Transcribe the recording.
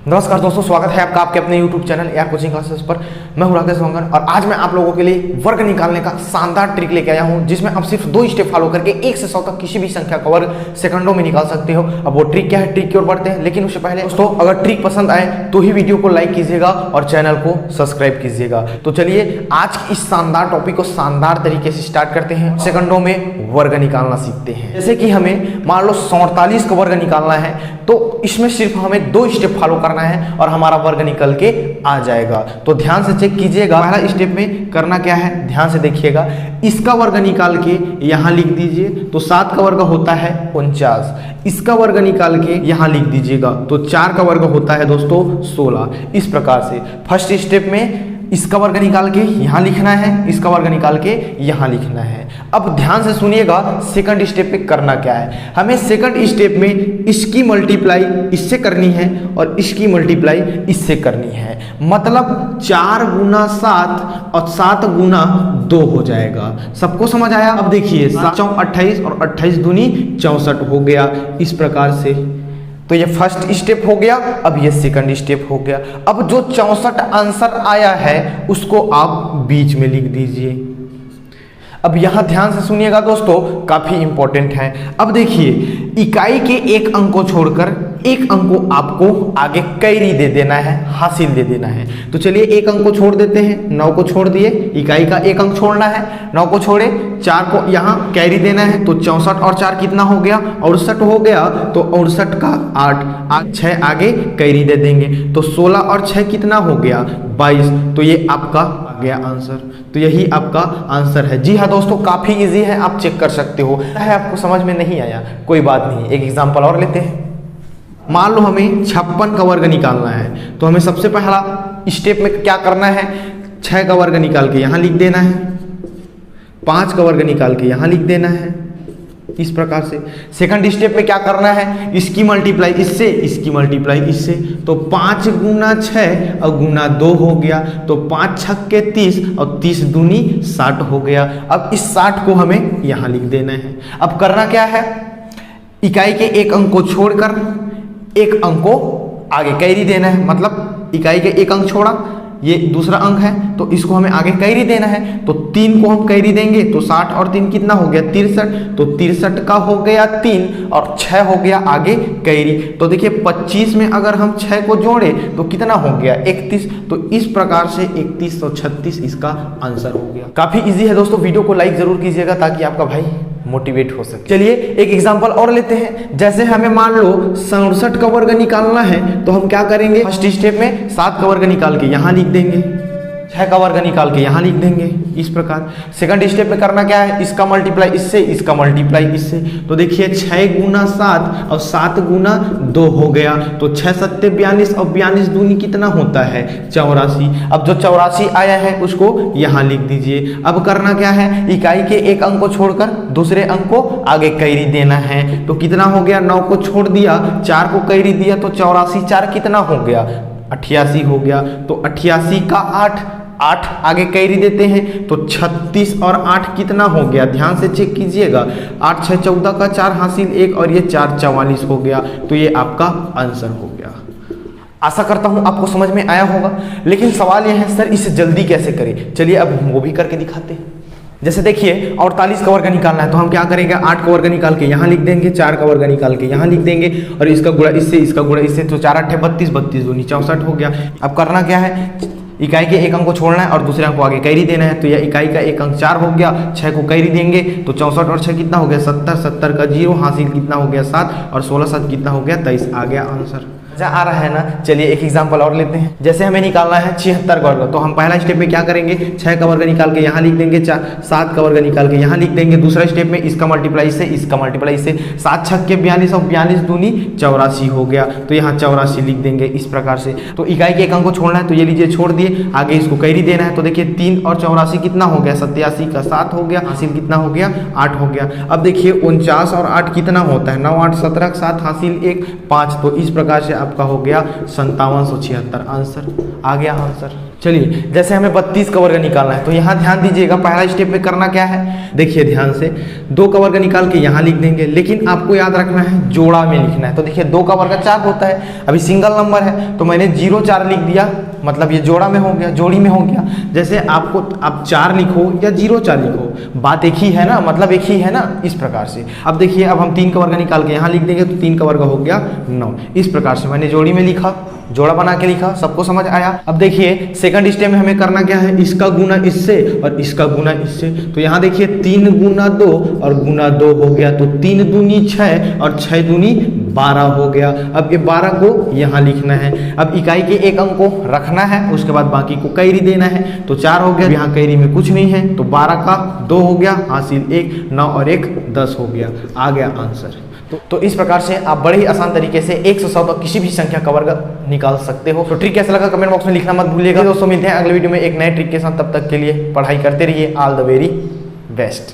नमस्कार दोस्तों, स्वागत है आपका आपके अपने YouTube channel AR coaching classes पर। मैं हूं राकेश वंगन और आज मैं आप लोगों के लिए वर्ग निकालने का शानदार ट्रिक लेके आया हूं, जिसमें आप सिर्फ 2 स्टेप फॉलो करके 1 से 100 तक किसी भी संख्या का वर्ग सेकंडों में निकाल सकते हो। अब वो ट्रिक क्या है, ट्रिक की ओर बढ़ते हैं। लेकिन उससे पहले दोस्तों, अगर ट्रिक पसंद आए तो ही वीडियो को लाइक कीजिएगा और चैनल को सब्सक्राइब कीजिएगा। तो चलिए आज की इस शानदार टॉपिक को शानदार तरीके से स्टार्ट करते हैं। सेकंडों में वर्ग निकालना सीखते हैं। जैसे कि हमें मान लो 47 का वर्ग निकालना है, तो इसमें सिर्फ हमें 2 स्टेप फॉलो करना है और हमारा वर्ग निकल के आ जाएगा। तो ध्यान से चेक कीजिएगा, पहला स्टेप में करना क्या है, ध्यान से देखिएगा। इसका वर्ग निकाल के यहां लिख दीजिए, तो 7 का वर्ग होता है 49। इसका वर्ग निकाल के यहां लिख दीजिएगा, तो 4 का वर्ग होता है दोस्तों 16। इस प्रकार से फर्स्ट स्टेप में इसका वर्ग निकाल के यहां लिखना है, इसका वर्ग निकाल के यहां लिखना है। अब ध्यान से सुनिएगा, सेकंड स्टेप पे करना क्या है। हमें सेकंड स्टेप में इसकी मल्टीप्लाई इससे करनी है और इसकी मल्टीप्लाई इससे करनी है। मतलब 4 गुना 7 और 7 गुना 2 हो जाएगा। सबको समझ आया? अब देखिए 7 चौक 28 और 28 दूनी 64 हो गया। इस प्रकार से तो ये फर्स्ट स्टेप हो गया। अब ये सेकंड स्टेप हो गया। अब जो 64 आंसर आया है उसको आप बीच में लिख दीजिए। अब यहां ध्यान से सुनिएगा दोस्तों, काफी इंपॉर्टेंट है। अब देखिए, इकाई के एक अंक को छोड़कर एक अंक को आपको आगे कैरी दे देना है, हासिल दे देना है। तो चलिए एक अंक को छोड़ देते हैं, 9 को छोड़ दिए, इकाई का एक अंक छोड़ना है, 9 को छोड़े, 4 को यहाँ कैरी देना है। तो 64 और 4 कितना हो गया, 68 हो गया। तो 68 का 8 6 आगे कैरी दे देंगे, तो 16 और 6 कितना हो गया, 22। तो ये आपका आ गया आंसर। तो यही आपका आंसर है। जी हाँ दोस्तों, काफी इजी है, आप चेक कर सकते हो। आपको समझ में नहीं आया, कोई बात नहीं, एक एग्जांपल और लेते हैं। मान लो हमें 56 का वर्ग निकालना है, तो हमें सबसे पहला स्टेप में क्या करना है, 6 का वर्ग निकाल के यहां लिख देना है, 5 का वर्ग निकाल के यहां लिख देना है। इस प्रकार से सेकंड स्टेप में क्या करना है, इसकी मल्टीप्लाई इससे, इसकी मल्टीप्लाई इससे। तो 5 गुना 6 और गुना 2 हो गया। तो 5 छक्के 30 और 30 दूनी 60 हो गया। अब इस 60 को हमें यहां लिख देना है। अब करना क्या है, इकाई के एक अंक को छोड़कर एक अंक को आगे कैरी देना है। मतलब इकाई के एक अंक छोड़ा, ये दूसरा अंक है, तो इसको हमें आगे कैरी देना है। तो 3 को हम कैरी देंगे, तो 60 और 3 कितना हो गया, 63। तो 63 का हो गया 3 और 6 हो गया आगे कैरी। तो देखिए 25 में अगर हम 6 को जोड़े तो कितना हो गया, 31। तो इस प्रकार से 3136 इसका आंसर हो गया। काफी इजी है दोस्तों, वीडियो को लाइक जरूर कीजिएगा ताकि आपका भाई मोटिवेट हो सके। चलिए एक एग्जांपल और लेते हैं। जैसे हमें मान लो 67 का वर्ग निकालना है, तो हम क्या करेंगे, फर्स्ट स्टेप में 7 का वर्ग निकाल के यहां लिख देंगे, 6 का वर्ग निकाल के यहां लिख देंगे। इस प्रकार सेकंड स्टेप में करना क्या है, इसका मल्टीप्लाई इससे, इसका मल्टीप्लाई इससे। तो देखिए 6 गुना 7 और 7 गुना 2 हो गया। तो 6 सत्ते 42 और 42 दूनी कितना होता है, 84। अब जो 84 आया है उसको यहां लिख दीजिए। अब करना क्या है, इकाई के एक अंक को छोड़कर दूसरे अंक को आगे कैरी देना है। तो कितना हो गया, 9 को छोड़ दिया, 4 को कैरी दिया, तो 84 4 कितना हो गया, 88 हो गया। तो 88 का 8 आगे कैरी देते हैं, तो 36 और 8 कितना हो गया, ध्यान से चेक कीजिएगा। 8 6 14 का 4 हासिल 1 और ये 4 44 हो गया। तो ये आपका आंसर हो गया। आशा करता हूं आपको समझ में आया होगा। लेकिन सवाल यह है, सर इसे जल्दी कैसे करें। चलिए अब हम वो भी करके दिखाते हैं। जैसे देखिए 48 का वर्ग निकालना है, तो हम क्या करेंगे, 8 का वर्ग निकाल के यहाँ लिख देंगे, 4 का वर्ग निकाल के यहाँ लिख देंगे और इसका गुणा इससे, इसका गुणा इससे। तो 4 8 32, 32 दूनी 64 हो गया। अब करना क्या है, इकाई के एक अंक को छोड़ना है और दूसरे अंक को आगे कैरी देना है। तो यह इकाई का एक अंक 4 हो गया, 6 को कैरी देंगे, तो 64 और 6 कितना हो गया, 70, 70 का 0 हासिल कितना हो गया, 7 और 16 7 कितना हो गया, 23 आ गया आंसर। मजा आ रहा है ना। चलिए एक एग्जांपल और लेते हैं। जैसे हमें निकालना है 76 का वर्ग, तो हम पहला स्टेप में क्या करेंगे, 6 का वर्ग निकाल के यहाँ लिख देंगे, 7 का वर्ग निकाल के यहाँ लिख देंगे। दूसरा स्टेप में इसका मल्टीप्लाई से, इसका मल्टीप्लाई से। 7 छक्के 42 और 42 दूनी 84 हो गया। तो यहाँ 84 लिख देंगे इस प्रकार से। तो इकाई के एक अंक को छोड़ना है, तो ये लीजिए छोड़ दिए, आगे इसको कैरी देना है। तो देखिए 3 और 84 कितना हो गया, 87 का 7 हो गया, हासिल कितना हो गया, 8 हो गया। अब देखिए 49 और 8 कितना होता है, 9 8 17 का 7 हासिल 1 5। तो इस प्रकार से आपका हो गया 5776 आंसर आ गया आंसर। चलिए जैसे हमें 32 का वर्ग निकालना है, तो यहाँ ध्यान दीजिएगा, पहला स्टेप में करना क्या है, देखिए ध्यान से, 2 का वर्ग निकाल के यहाँ लिख देंगे, लेकिन आपको याद रखना है जोड़ा में लिखना है। तो देखिए 2 का वर्ग 4 होता है, अभी सिंगल नंबर है तो मैंने 0-4 लिख दिया, मतलब ये जोड़ा में हो गया, जोड़ी में हो गया। जैसे आपको आप 4 लिखो या 0-4 लिखो, बात एक ही है ना, मतलब एक ही है ना, इस प्रकार से। अब देखिए अब हम 3 का वर्ग निकाल के यहाँ लिख देंगे तो 3 का वर्ग हो गया 9। इस प्रकार से मैंने जोड़ी में लिखा, जोड़ा बना के लिखा, सबको समझ आया। अब देखिए सेकंड स्टेप में हमें करना क्या है, इसका गुना इससे और इसका गुना इससे। तो यहाँ देखिए 3 गुना 2 और गुना 2 हो गया, तो 3 दूनी 6 और 6 दूनी 12 हो गया। अब ये 12 को यहाँ लिखना है। अब इकाई के एक अंक को रखना है, उसके बाद बाकी को कैरी देना है। तो 4 हो गया, यहाँ कैरी में कुछ नहीं है, तो 12 का 2 हो गया, हासिल 1, 9 और 1 10 हो गया, आ गया आंसर। तो इस प्रकार से आप बड़े ही आसान तरीके से 1 से 100 तक किसी भी संख्या का वर्ग निकाल सकते हो। तो ट्रिक कैसा लगा कमेंट बॉक्स में लिखना मत भूलिएगा। दोस्तों मिलते हैं अगले वीडियो में एक नए ट्रिक के साथ, तब तक के लिए पढ़ाई करते रहिए। All the very best.